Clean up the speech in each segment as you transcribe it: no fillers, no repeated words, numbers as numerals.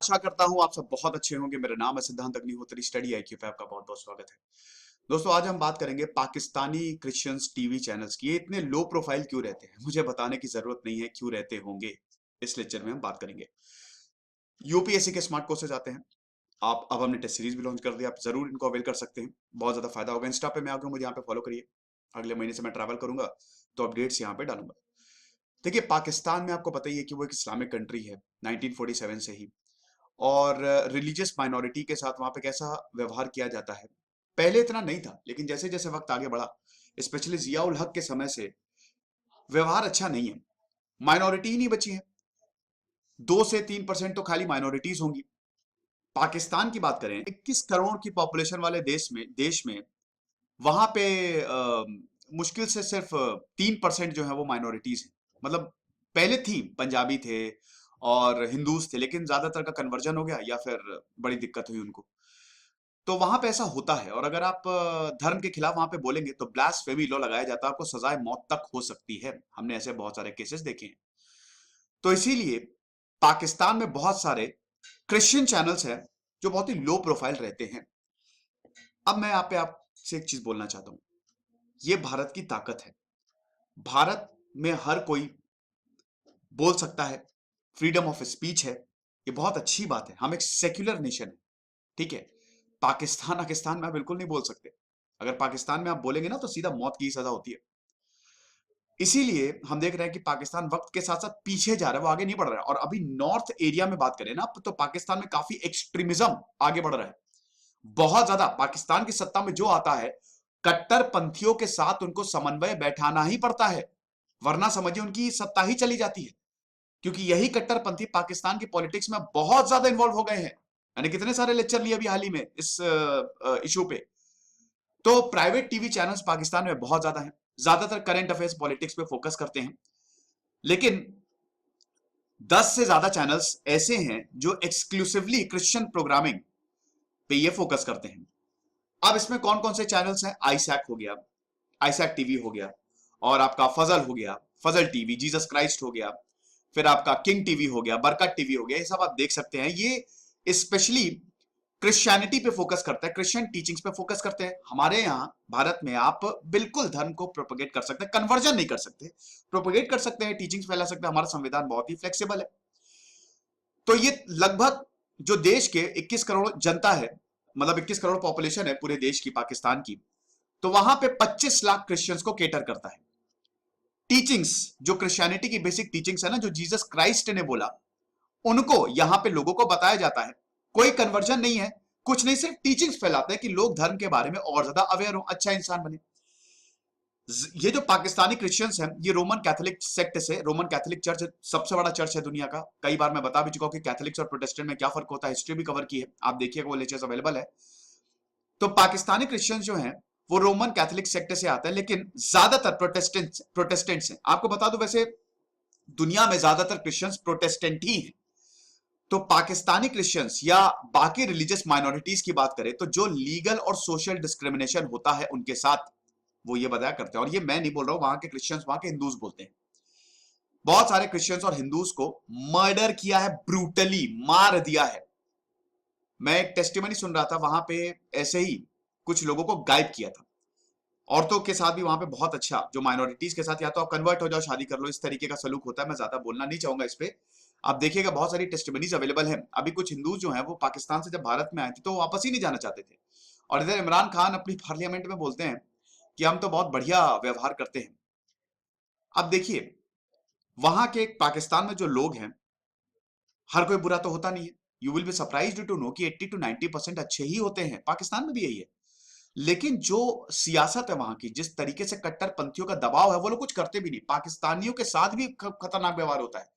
आशा करता हूं आप सब बहुत अच्छे होंगे। मेरा नाम है सिद्धांत अग्निहोत्री। स्टडी आईक्यू पे आपका बहुत बहुत स्वागत है। दोस्तों, आज हम बात करेंगे पाकिस्तानी क्रिश्चियंस टीवी चैनल्स की। ये इतने लो प्रोफाइल क्यों रहते हैं, मुझे बताने की जरूरत नहीं है क्यों रहते होंगे। इस लेक्चर में हम बात करेंगे। यूपीएससी के स्मार्ट कोर्सेज आते हैं। आप अब हमने टेस्ट सीरीज भी लॉन्च कर दिया, आप जरूर इनको अवेल कर सकते हैं। बहुत ज्यादा फायदा होगा। इंस्टा पे मैं आ गया, मुझे यहाँ पे फॉलो करिए। अगले महीने से मैं ट्रैवल करूंगा तो अपडेट्स यहाँ पे डालूंगा। देखिए, पाकिस्तान में आपको पता ही है कि वो एक इस्लामिक कंट्री है 1947 से ही। और रिलीजियस माइनॉरिटी के साथ वहां पे कैसा व्यवहार किया जाता है, पहले इतना नहीं था, लेकिन जैसे जैसे वक्त आगे बढ़ा, स्पेशली जिया उल हक के समय से व्यवहार अच्छा नहीं है। माइनॉरिटी ही नहीं बची है। 2 से 3% तो खाली माइनॉरिटीज होंगी। पाकिस्तान की बात करें, 21 करोड़ की पॉपुलेशन वाले देश में वहां पे मुश्किल से सिर्फ 3% जो है वो माइनॉरिटीज है। मतलब पहले थी, पंजाबी थे और हिंदूज थे, लेकिन ज्यादातर का कन्वर्जन हो गया या फिर बड़ी दिक्कत हुई उनको। तो वहां पे ऐसा होता है। और अगर आप धर्म के खिलाफ वहां पे बोलेंगे तो ब्लास्फेमी लॉ लगाया जाता है, आपको सजाए मौत तक हो सकती है। हमने ऐसे बहुत सारे केसेस देखे हैं। तो इसीलिए पाकिस्तान में बहुत सारे क्रिश्चियन चैनल्स हैं जो बहुत ही लो प्रोफाइल रहते हैं। अब मैं यहाँ पे आपसे एक चीज बोलना चाहता हूं। ये भारत की ताकत है। भारत में हर कोई बोल सकता है, फ्रीडम ऑफ स्पीच है। ये बहुत अच्छी बात है। हम एक सेक्युलर नेशन है, ठीक है। पाकिस्तान में आप बिल्कुल नहीं बोल सकते। अगर पाकिस्तान में आप बोलेंगे ना तो सीधा मौत की सजा होती है। इसीलिए हम देख रहे हैं कि पाकिस्तान वक्त के साथ साथ पीछे जा रहा है, वो आगे नहीं बढ़ रहा है। और अभी नॉर्थ एरिया में बात करें ना तो पाकिस्तान में काफी एक्सट्रीमिज्म आगे बढ़ रहा है। बहुत ज्यादा। पाकिस्तान की सत्ता में जो आता है, कट्टरपंथियों के साथ उनको समन्वय बैठाना ही पड़ता है, वरना समझिए उनकी सत्ता ही चली जाती है। क्योंकि यही कट्टरपंथी पाकिस्तान की पॉलिटिक्स में बहुत ज्यादा इन्वॉल्व हो गए हैं। मैंने कितने सारे लेक्चर लिए अभी हाल ही में इस इशू पे। तो प्राइवेट टीवी चैनल्स पाकिस्तान में बहुत ज्यादा हैं। ज्यादातर करंट अफेयर्स पॉलिटिक्स पे फोकस करते हैं। लेकिन 10 से ज्यादा चैनल्स ऐसे हैं जो एक्सक्लूसिवली क्रिश्चियन प्रोग्रामिंग पे ये फोकस करते हैं। अब इसमें कौन कौन से चैनल्स हैं? आईसैक हो गया, आईसैक टीवी हो गया, और आपका फजल हो गया, फजल टीवी, जीसस क्राइस्ट हो गया, फिर आपका किंग टीवी हो गया, बरकत टीवी हो गया। ये सब आप देख सकते हैं। ये स्पेशली क्रिश्चियनिटी पे फोकस करता है, क्रिश्चियन टीचिंग्स पे फोकस करते हैं। हमारे यहाँ भारत में आप बिल्कुल धर्म को प्रोपेगेट कर सकते हैं, कन्वर्जन नहीं कर सकते, प्रोपेगेट कर सकते हैं, टीचिंग्स फैला सकते हैं। हमारा संविधान बहुत ही फ्लेक्सिबल है। तो ये लगभग जो देश के 21 करोड़ जनता है, मतलब 21 करोड़ पॉपुलेशन है पूरे देश की, पाकिस्तान की, तो वहां पे 25 लाख क्रिश्चियंस को केटर करता है। टीचिंग्स, जो क्रिश्चियनिटी की बेसिक टीचिंग्स है ना, जो जीसस क्राइस्ट ने बोला, उनको यहां पे लोगों को बताया जाता है। कोई कन्वर्जन नहीं है, कुछ नहीं, सिर्फ टीचिंग्स फैलाते हैं कि लोग धर्म के बारे में और ज्यादा अवेयर हो, अच्छा इंसान बने। ये जो पाकिस्तानी क्रिश्चियंस हैं, ये रोमन कैथोलिक सेक्ट से, रोमन कैथोलिक चर्च सबसे बड़ा चर्च है दुनिया का। कई बार मैं बता भी चुका हूं कि कैथोलिक्स और प्रोटेस्टेंट में क्या फर्क होता है, हिस्ट्री भी कवर की है, आप देखिएगा, वो लेक्चर्स अवेलेबल है। तो पाकिस्तानी क्रिश्चियंस जो हैं वो रोमन कैथोलिक सेक्ट से आते हैं, लेकिन ज्यादातर प्रोटेस्टेंट्स हैं। आपको बता दूं, वैसे दुनिया में ज्यादातर क्रिश्चियंस प्रोटेस्टेंट ही हैं। तो पाकिस्तानी क्रिश्चियंस या बाकी रिलीजियस माइनॉरिटीज की बात करें तो जो लीगल और सोशल डिस्क्रिमिनेशन होता है उनके साथ, वो ये बताया करते हैं। और ये मैं नहीं बोल रहा हूं, वहां के क्रिश्चियंस, वहां के हिंदूज बोलते हैं। बहुत सारे क्रिश्चियंस और हिंदूज को मर्डर किया है, ब्रूटली मार दिया है। मैं एक टेस्टिमनी सुन रहा था, वहां पे ऐसे ही कुछ लोगों को गायब किया था। औरतों के साथ भी वहां पे बहुत अच्छा, जो माइनॉरिटीज के साथ, या तो आप कन्वर्ट हो जाओ, शादी कर लो, इस तरीके का सलूक होता है। मैं ज्यादा बोलना नहीं चाहूंगा इस पे। आप देखिएगा, बहुत सारी टेस्टिमनीज अवेलेबल है। अभी कुछ हिंदूज जो हैं वो पाकिस्तान से जब भारत में आए थे तो वो वापस ही नहीं जाना चाहते थे। और इधर इमरान खान अपनी पार्लियामेंट में बोलते हैं कि हम तो बहुत बढ़िया व्यवहार करते हैं। अब देखिए, वहां के पाकिस्तान में जो लोग हैं, हर कोई बुरा तो होता नहीं है। You will be surprised to know कि 80 to 90% अच्छे ही होते हैं। पाकिस्तान में भी यही है। लेकिन जो सियासत है वहां की, जिस तरीके से कट्टरपंथियों का दबाव है, वो लोग कुछ करते भी नहीं। पाकिस्तानियों के साथ भी खतरनाक व्यवहार होता है।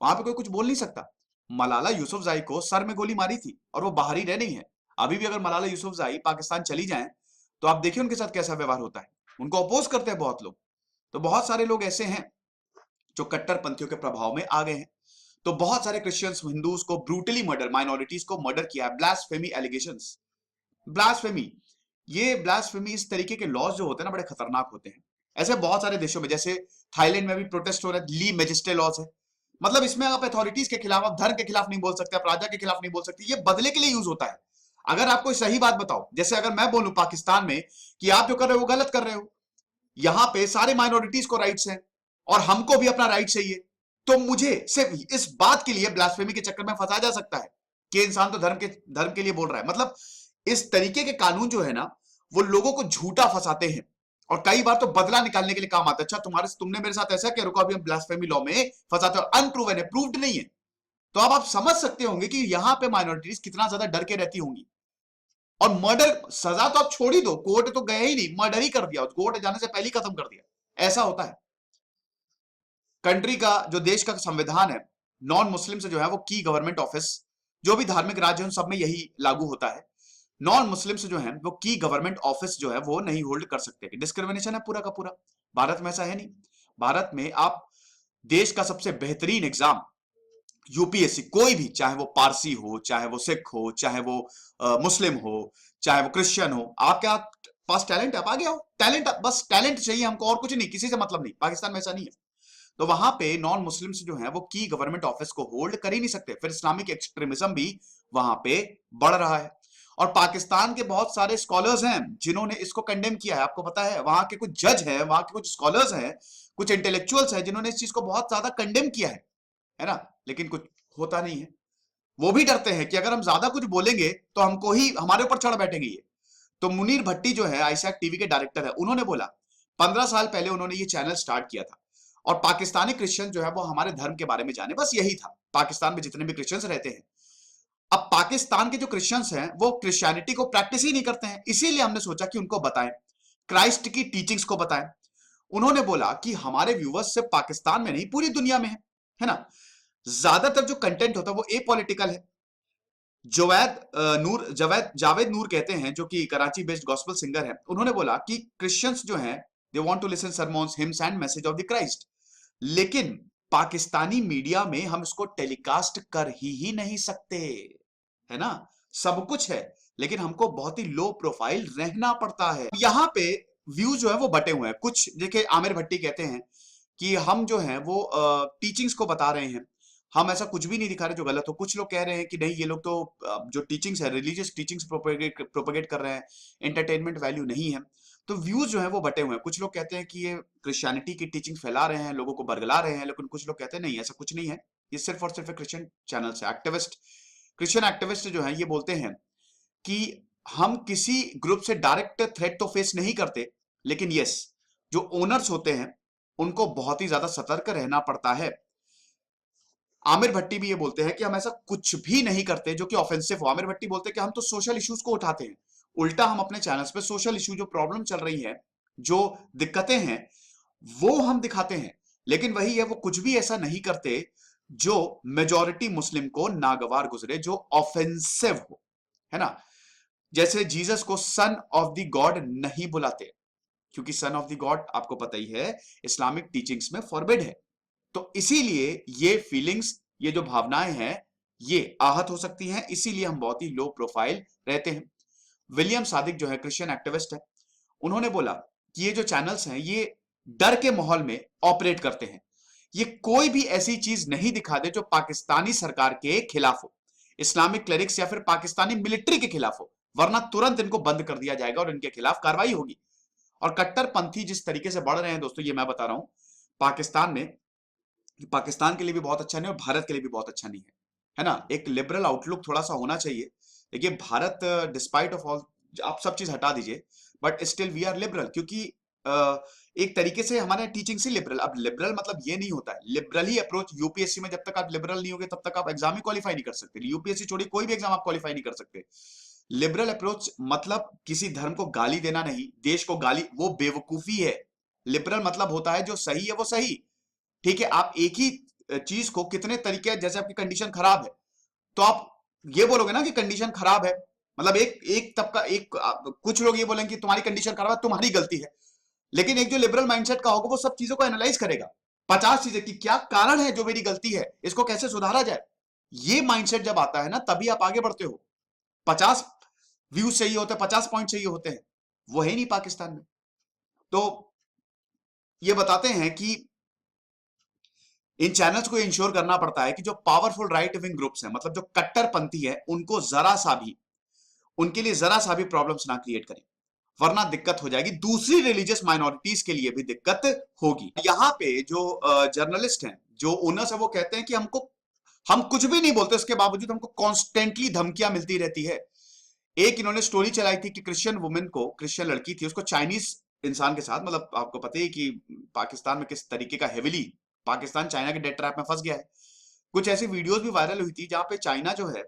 वहां पे कोई कुछ बोल नहीं सकता। मलाला यूसुफजई को सर में गोली मारी थी और वो बाहर ही रह नहीं है। अभी भी अगर मलाला यूसुफजई पाकिस्तान चली जाए तो आप देखिए उनके साथ कैसा व्यवहार होता है। उनको अपोज करते हैं बहुत लोग। तो बहुत सारे लोग ऐसे हैं जो कट्टरपंथियों के प्रभाव में आ गए हैं। तो बहुत सारे क्रिश्चियंस, हिंदूज को ब्रूटली मर्डर, माइनॉरिटीज को मर्डर किया है। ब्लास्फेमी एलिगेशंस, ब्लास्फेमी, ये ब्लास्फेमी, इस तरीके के लॉज जो होते हैं ना, बड़े खतरनाक होते हैं। ऐसे बहुत सारे देशों में, जैसे थाईलैंड में भी प्रोटेस्ट हो रहा है, ली मेजिस्टे लॉज है। मतलब इसमें आप अथॉरिटीज के खिलाफ, आप धर्म के खिलाफ नहीं बोल सकते, आप राजा के खिलाफ नहीं बोल सकते, ये बदले के लिए यूज होता है। अगर आप कोई सही बात बताओ, जैसे अगर मैं बोलूं पाकिस्तान में कि आप जो कर रहे हो वो गलत कर रहे हो, यहां पे सारे माइनॉरिटीज को राइट्स हैं और हमको भी अपना राइट चाहिए, तो मुझे सिर्फ इस बात के लिए ब्लास्फेमी के चक्कर में फंसा जा सकता है कि इंसान तो धर्म के लिए बोल रहा है। मतलब इस तरीके के कानून जो है ना, वो लोगों को झूठा फंसाते हैं और कई बार तो बदला निकालने के लिए काम आता है। अच्छा तुमने मेरे साथ ऐसा किया, रुको अभी हम ब्लास्फेमी लॉ में फंसाते हो, अनप्रूवन है, प्रूव्ड नहीं है। तो अब आप समझ सकते होंगे कि यहां पे माइनॉरिटीज कितना ज्यादा डर के रहती होंगी। और मर्डर सजा तो आप छोड़ ही दो, कोर्ट तो गए ही नहीं, मर्डर ही कर दिया, कोर्ट जाने से पहले ही खत्म कर दिया, ऐसा होता है। कंट्री का जो देश का संविधान है, नॉन मुस्लिम से जो है वो की गवर्नमेंट ऑफिस, जो भी धार्मिक राज्य है उन सब में यही लागू होता है, नॉन मुस्लिम से जो है वो की गवर्नमेंट ऑफिस जो है वो नहीं होल्ड कर सकते। डिस्क्रिमिनेशन है पूरा का पूरा। भारत में ऐसा है नहीं। भारत में आप देश का सबसे बेहतरीन एग्जाम यूपीएससी, कोई भी, चाहे वो पारसी हो, चाहे वो सिख हो, चाहे वो मुस्लिम हो, चाहे वो क्रिश्चियन हो, आपके पास टैलेंट है, आप आगे आओ, टैलेंट, बस टैलेंट चाहिए हमको, और कुछ नहीं, किसी से मतलब नहीं। पाकिस्तान में ऐसा नहीं है। तो वहां पे नॉन मुस्लिम्स जो है वो की गवर्नमेंट ऑफिस को होल्ड कर ही नहीं सकते। फिर इस्लामिक एक्सट्रीमिज्म भी वहां पे बढ़ रहा है। और पाकिस्तान के बहुत सारे स्कॉलर्स हैं जिन्होंने इसको कंडेम किया है, आपको पता है, वहां के कुछ जज हैं, वहां के कुछ स्कॉलर्स हैं, कुछ इंटेलेक्चुअल्स हैं जिन्होंने इस चीज को बहुत ज्यादा कंडेम किया है ना, लेकिन कुछ होता नहीं है। वो भी डरते हैं कि अगर हम ज्यादा कुछ बोलेंगे तो हमको ही, हमारे ऊपर चढ़ बैठेंगे ये। तो मुनीर भट्टी जो है आईसैक टीवी के डायरेक्टर है, उन्होंने बोला 15 साल पहले उन्होंने ये चैनल स्टार्ट किया था और पाकिस्तानी क्रिश्चियन जो है वो हमारे धर्म के बारे में जाने, बस यही था। पाकिस्तान में जितने भी क्रिश्चियंस रहते हैं, अब पाकिस्तान के जो क्रिश्चियंस हैं वो क्रिश्चियनिटी को प्रैक्टिस ही नहीं करते हैं, इसीलिए हमने सोचा कि उनको बताएं, क्राइस्ट की टीचिंग्स को बताएं। उन्होंने बोला कि हमारे व्यूवर्स सिर्फ पाकिस्तान में नहीं पूरी दुनिया में है ना, ज्यादातर जो कंटेंट होता है वो एपॉलिटिकल है। जावेद जावेद नूर कहते हैं, जो कि कराची बेस्ड गॉस्पेल सिंगर है, उन्होंने बोला कि क्रिश्चियंस जो हैं they want to listen sermons, hymns and message of the Christ, लेकिन पाकिस्तानी मीडिया में हम इसको टेलीकास्ट कर ही नहीं सकते, है ना। सब कुछ है लेकिन हमको बहुत ही लो प्रोफाइल रहना पड़ता है। यहाँ पे व्यूज जो है वो बटे हुए हैं। कुछ देखिए, आमिर भट्टी कहते हैं कि हम जो है वो टीचिंग्स को बता रहे हैं, हम ऐसा कुछ भी नहीं दिखा रहे जो गलत हो। कुछ लोग कह रहे हैं कि नहीं, ये लोग तो जो टीचिंग्स है, रिलीजियस टीचिंग्स प्रोपेगेट कर रहे हैं, एंटरटेनमेंट वैल्यू नहीं है। तो व्यूज जो है वो बटे हुए हैं। कुछ लोग कहते हैं कि ये क्रिश्चियनिटी की टीचिंग फैला रहे हैं, लोगों को बरगला रहे हैं, लेकिन कुछ लोग कहते हैं नहीं, ऐसा कुछ नहीं है, ये सिर्फ और सिर्फ क्रिश्चियन चैनल है। एक्टिविस्ट, क्रिश्चियन एक्टिविस्ट जो है ये बोलते हैं कि हम किसी ग्रुप से डायरेक्ट थ्रेट तो फेस नहीं करते, लेकिन यस, जो ओनर्स होते हैं उनको बहुत ही ज्यादा सतर्क रहना पड़ता है। आमिर भट्टी भी ये बोलते हैं कि हम ऐसा कुछ भी नहीं करते जो कि ऑफेंसिव हो। आमिर भट्टी बोलते हैं कि हम तो सोशल इश्यूज को उठाते हैं, उल्टा हम अपने चैनल्स पे सोशल इशू, जो प्रॉब्लम चल रही है, जो दिक्कतें हैं, वो हम दिखाते हैं। लेकिन वही है, वो कुछ भी ऐसा नहीं करते जो मेजॉरिटी मुस्लिम को नागवार गुजरे, जो ऑफेंसिव हो, है ना। जैसे जीसस को सन ऑफ द गॉड नहीं बुलाते, क्योंकि सन ऑफ द गॉड आपको पता ही है इस्लामिक टीचिंग्स में फॉरबिड है। तो इसीलिए ये फीलिंग्स, ये जो भावनाएं हैं, ये आहत हो सकती हैं, इसीलिए हम बहुत ही लो प्रोफाइल रहते हैं। विलियम सादिक जो है क्रिश्चियन एक्टिविस्ट है, उन्होंने बोला कि ये जो चैनल्स हैं ये डर के माहौल में ऑपरेट करते हैं, ये कोई भी ऐसी चीज नहीं दिखा दे जो पाकिस्तानी सरकार के खिलाफ हो, इस्लामिक क्लेरिक्स या फिर पाकिस्तानी मिलिट्री के खिलाफ हो, वरना तुरंत इनको बंद कर दिया जाएगा और इनके खिलाफ कार्रवाई होगी। और कट्टरपंथी जिस तरीके से बढ़ रहे हैं दोस्तों, ये मैं बता रहा हूं पाकिस्तान में, पाकिस्तान के लिए भी बहुत अच्छा नहीं और भारत के लिए भी बहुत अच्छा नहीं है ना। एक लिबरल आउटलुक थोड़ा सा होना चाहिए। देखिए भारत, डिस्पाइट ऑफ ऑल, आप सब चीज हटा दीजिए, but still we are liberal, क्योंकि एक तरीके से हमारे टीचिंग से लिबरल। अब लिबरल मतलब ये नहीं होता है, लिबरल ही अप्रोच यूपीएससी में, जब तक आप लिबरल नहीं होगे तब तक आप एग्जाम ही क्वालिफाई नहीं कर सकते। यूपीएससी छोड़ी, कोई भी एग्जाम आप क्वालिफाई नहीं कर सकते। लिबरल अप्रोच मतलब किसी धर्म को गाली देना नहीं, देश को गाली, वो बेवकूफी है। लिबरल मतलब होता है जो सही है वो सही, ठीक है। आप एक ही चीज को कितने तरीके, जैसे आपकी कंडीशन खराब है तो आप ये बोलोगे ना कि कंडीशन खराब है, मतलब एक एक तबका, कुछ लोग ये बोलेंगे कि तुम्हारी कंडीशन खराब है, तुम्हारी गलती है। लेकिन एक जो लिबरल माइंडसेट का होगा वो सब चीजों को एनालाइज करेगा, 50 चीजें कि क्या कारण है जो मेरी गलती है, इसको कैसे सुधारा जाए। ये माइंडसेट जब आता है ना, तभी आप आगे बढ़ते हो। 50 व्यूज चाहिए होते हैं, 50 पॉइंट चाहिए होते हैं, वो है ही नहीं पाकिस्तान में। तो ये बताते हैं कि इन चैनल्स को इंश्योर करना पड़ता है कि जो पावरफुल राइट विंग ग्रुप्स हैं, मतलब जो कट्टरपंथी है, उनको जरा सा भी, उनके लिए जरा सा भी प्रॉब्लम्स ना क्रिएट करें, वरना दिक्कत हो जाएगी। दूसरी रिलीजियस माइनॉरिटीज के लिए भी दिक्कत होगी। यहाँ पे जो जर्नलिस्ट हैं, जो ओनर्स है, वो कहते हैं कि हम कुछ भी नहीं बोलते, उसके बावजूद हमको कॉन्स्टेंटली धमकियां मिलती रहती है। एक इन्होंने स्टोरी चलाई थी कि क्रिश्चियन वुमेन को, क्रिश्चियन लड़की थी, उसको चाइनीज इंसान के साथ, मतलब आपको पता ही कि पाकिस्तान में किस तरीके का हेविली पाकिस्तान चाइना के डेट ट्रैप में फंस गया है। कुछ ऐसी वीडियोस भी वायरल हुई थी जहां पे चाइना जो है,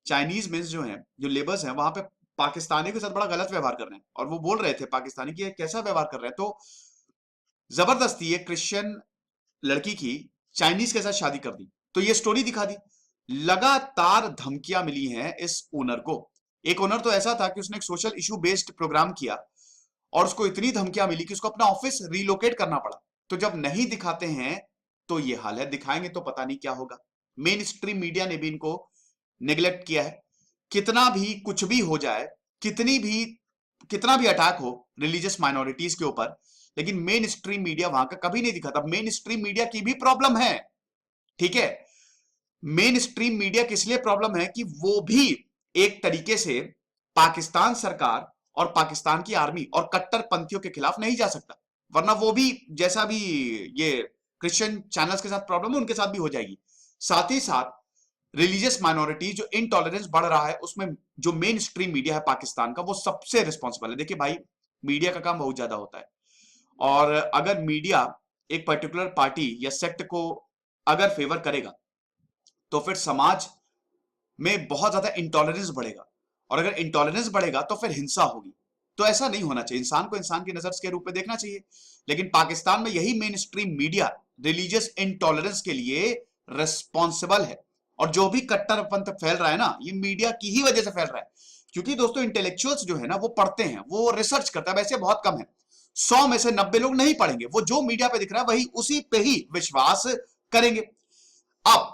चाइनीज मेंस जो है, जो लेबर्स हैं, वहां पे पाकिस्तानी के साथ बड़ा गलत व्यवहार कर रहे हैं, और वो बोल रहे थे पाकिस्तानी कि ये कैसा व्यवहार कर रहे हैं। तो जबरदस्ती ये क्रिश्चियन लड़की की चाइनीज के साथ शादी कर दी, तो ये स्टोरी दिखा दी। लगातार धमकियां मिली हैं इस ओनर को। एक ओनर तो ऐसा था कि उसने एक सोशल इशू बेस्ड प्रोग्राम किया और उसको इतनी धमकियां मिली कि उसको अपना ऑफिस रिलोकेट करना पड़ा। तो जब नहीं दिखाते हैं तो ये हाल है, दिखाएंगे तो पता नहीं क्या होगा। मेन स्ट्रीम मीडिया ने भी इनको नेग्लेक्ट किया है। कितना भी कुछ भी हो जाए, कितना भी अटैक हो रिलीजियस माइनॉरिटीज के ऊपर, लेकिन मेन स्ट्रीम मीडिया वहां का कभी नहीं दिखाता। मेन स्ट्रीम मीडिया की भी प्रॉब्लम है, ठीक है। मेन स्ट्रीम मीडिया किस लिए प्रॉब्लम है कि वो भी एक तरीके से पाकिस्तान सरकार और पाकिस्तान की आर्मी और कट्टरपंथियों के खिलाफ नहीं जा सकता, वरना वो भी जैसा भी ये क्रिश्चियन चैनल्स के साथ प्रॉब्लम है, उनके साथ भी हो जाएगी। साथ ही साथ रिलीजियस माइनॉरिटी जो इनटॉलरेंस बढ़ रहा है, उसमें जो मेन स्ट्रीम मीडिया है पाकिस्तान का, वो सबसे रिस्पॉन्सिबल है। देखिए भाई, मीडिया का काम बहुत ज्यादा होता है, और अगर मीडिया एक पर्टिकुलर पार्टी या सेक्ट को अगर फेवर करेगा तो फिर समाज में बहुत ज्यादा इंटॉलरेंस बढ़ेगा, और अगर इंटॉलरेंस बढ़ेगा तो फिर हिंसा होगी। तो ऐसा नहीं होना चाहिए, इंसान को इंसान की नजर के रूप में देखना चाहिए। लेकिन पाकिस्तान में यही main stream media religious intolerance के लिए रिस्पॉन्सिबल है, और जो भी कट्टरपंथ फैल रहा है ना, ये मीडिया की ही वजह से फैल रहा है। क्योंकि दोस्तों इंटेलेक्चुअल्स जो है ना, वो पढ़ते हैं, वो रिसर्च करता है, वैसे बहुत कम है, 100 में से 90 लोग नहीं पढ़ेंगे, वो जो मीडिया पे दिख रहा है वही उसी पे ही विश्वास करेंगे। अब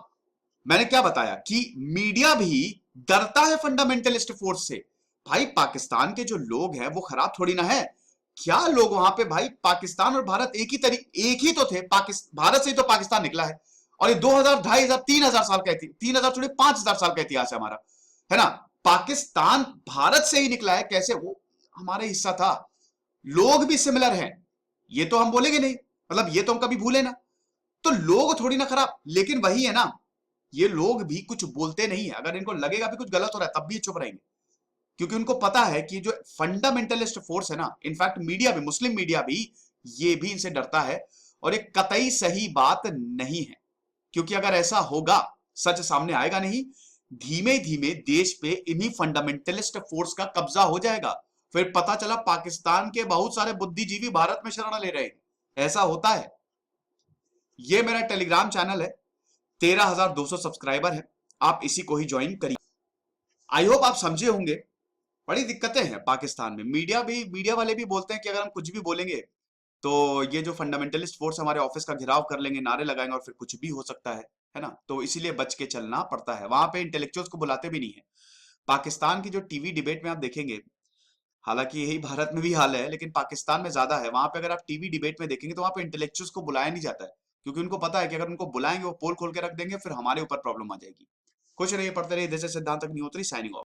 मैंने क्या बताया कि मीडिया भी डरता है फंडामेंटलिस्ट फोर्स से। भाई पाकिस्तान के जो लोग हैं वो खराब थोड़ी ना है। क्या लोग वहां पे, भाई पाकिस्तान और भारत एक ही तो थे। भारत से ही तो पाकिस्तान निकला है, और ये 2000, 2500, 3000 साल का, 3000 थोड़ी 5000 साल का इतिहास है हमारा, है ना। पाकिस्तान भारत से ही निकला है, कैसे वो हमारा हिस्सा था। लोग भी सिमिलर हैं, ये तो हम बोलेंगे नहीं, मतलब ये तो हम कभी भूले ना। तो लोग थोड़ी ना खराब, लेकिन वही है ना, ये लोग भी कुछ बोलते नहीं है। अगर इनको लगेगा भी कुछ गलत हो रहा है तब भी चुप रहेंगे, क्योंकि उनको पता है कि जो फंडामेंटलिस्ट फोर्स है ना, इनफैक्ट मीडिया भी, मुस्लिम मीडिया भी, ये भी इनसे डरता है, और एक कतई सही बात नहीं है। क्योंकि अगर ऐसा होगा, सच सामने आएगा नहीं, धीमे धीमे देश पे इन्हीं फंडामेंटलिस्ट फोर्स का कब्जा हो जाएगा। फिर पता चला पाकिस्तान के बहुत सारे बुद्धिजीवी भारत में शरण ले रहे हैं, ऐसा होता है। ये मेरा टेलीग्राम चैनल है, 13,200 सब्सक्राइबर है, आप इसी को ही ज्वाइन करिए। आई होप आप समझे होंगे। बड़ी दिक्कतें हैं पाकिस्तान में। मीडिया वाले भी बोलते हैं कि अगर हम कुछ भी बोलेंगे तो ये जो फंडामेंटलिस्ट फोर्स हमारे ऑफिस का घेराव कर लेंगे, नारे लगाएंगे, और फिर कुछ भी हो सकता है ना। तो इसीलिए बच के चलना पड़ता है। वहां पे इंटेलेक्चुअल्स को बुलाते भी नहीं है। पाकिस्तान की जो टीवी डिबेट में आप देखेंगे, हालांकि यही भारत में भी हाल है, लेकिन पाकिस्तान में ज्यादा है। वहां पे अगर आप टीवी डिबेट में देखेंगे तो वहां पे इंटेलेक्चुअल्स को बुलाया नहीं जाता है, क्योंकि उनको पता है कि अगर उनको बुलाएंगे वो पोल खोल के रख देंगे, फिर हमारे ऊपर प्रॉब्लम आ जाएगी। खुश रहिए, पढ़ते रहिए। दिस इज सिद्धांत अग्निहोत्री, साइनिंग ऑफ।